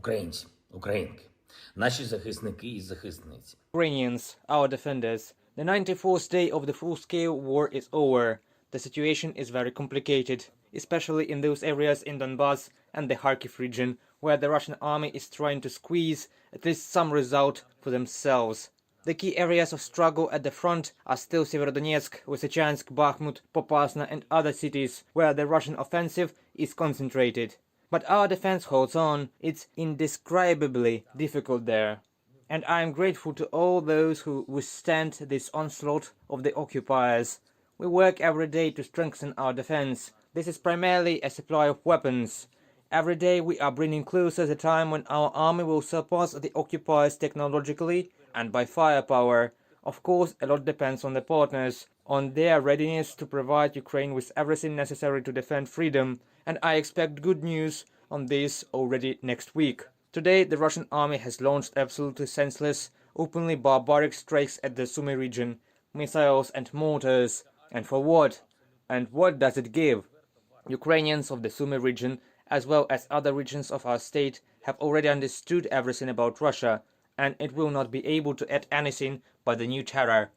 Українці, українки, наші захисники і захисниці. Ukrainians, our defenders, the 94th day of the full-scale war is over. The situation is very complicated, especially in those areas in Donbass and the Kharkiv region, where the Russian army is trying to squeeze at least some result for themselves. The key areas of struggle at the front are still Severodonetsk, Lysychansk, Bakhmut, Popasna and other cities where the Russian offensive is concentrated. But our defense holds on. It's indescribably difficult there. And I am grateful to all those who withstand this onslaught of the occupiers. We work every day to strengthen our defense. This is primarily a supply of weapons. Every day we are bringing closer the time when our army will surpass the occupiers technologically and by firepower. Of course, a lot depends on the partners, on their readiness to provide Ukraine with everything necessary to defend freedom, and I expect good news on this already next week. Today, the Russian army has launched absolutely senseless, openly barbaric strikes at the Sumy region, missiles and mortars. And for what? And what does it give? Ukrainians of the Sumy region, as well as other regions of our state, have already understood everything about Russia, and it will not be able to add anything but the new terror.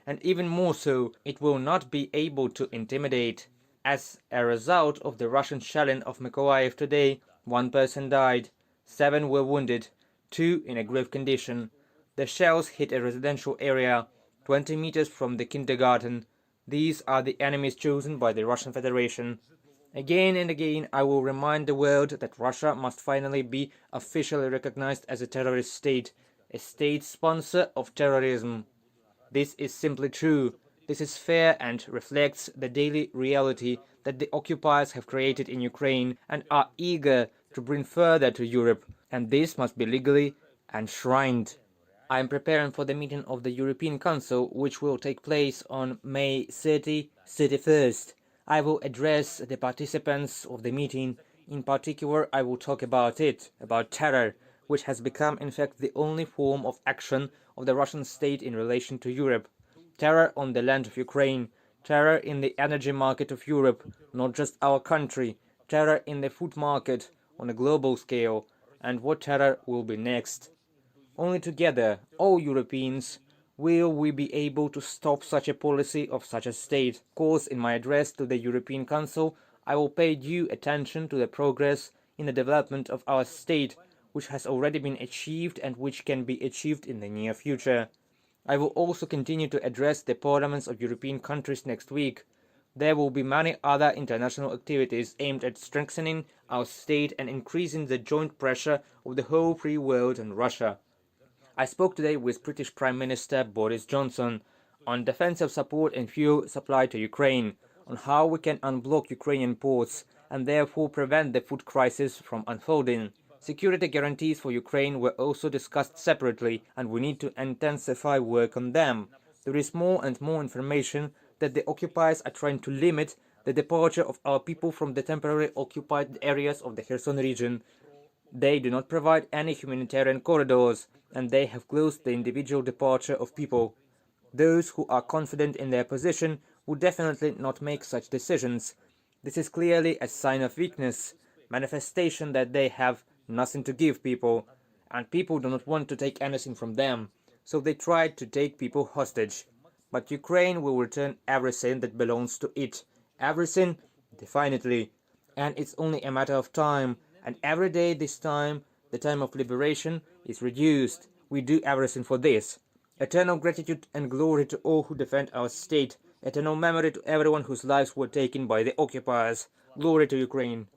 And even more so, it will not be able to intimidate. As a result of the Russian shelling of Mykolaiv today, 1 person died, 7 were wounded, 2 in a grave condition. The shells hit a residential area 20 meters from the kindergarten. These are the enemies chosen by the Russian Federation. Again and again I will remind the world that Russia must finally be officially recognized as a terrorist state, a state sponsor of terrorism. This is simply true. This is fair and reflects the daily reality that the occupiers have created in Ukraine and are eager to bring further to Europe, and this must be legally enshrined. I am preparing for the meeting of the European Council, which will take place on May 31st. I will address the participants of the meeting. In particular, I will talk about terror, which has become in fact the only form of action of the Russian state in relation to Europe. Terror on the land of Ukraine, terror in the energy market of Europe, not just our country, terror in the food market on a global scale, and what terror will be next. Only together, all Europeans, will we be able to stop such a policy of such a state. Of course, in my address to the European Council, I will pay due attention to the progress in the development of our state, which has already been achieved and which can be achieved in the near future. I will also continue to address the parliaments of European countries next week. There will be many other international activities aimed at strengthening our state and increasing the joint pressure of the whole free world on Russia. I spoke today with British Prime Minister Boris Johnson on defensive support and fuel supply to Ukraine, on how we can unblock Ukrainian ports and therefore prevent the food crisis from unfolding. Security guarantees for Ukraine were also discussed separately, and we need to intensify work on them. There is more and more information that the occupiers are trying to limit the departure of our people from the temporarily occupied areas of the Kherson region. They do not provide any humanitarian corridors, and they have closed the individual departure of people. Those who are confident in their position would definitely not make such decisions. This is clearly a sign of weakness, manifestation that they have nothing to give people, and people do not want to take anything from them, so they try to take people hostage. But Ukraine will return everything that belongs to it, everything, definitely, and it's only a matter of time, and every day this time, the time of liberation, is reduced. We do everything for this. Eternal gratitude and glory to all who defend our state, eternal memory to everyone whose lives were taken by the occupiers. Glory to Ukraine.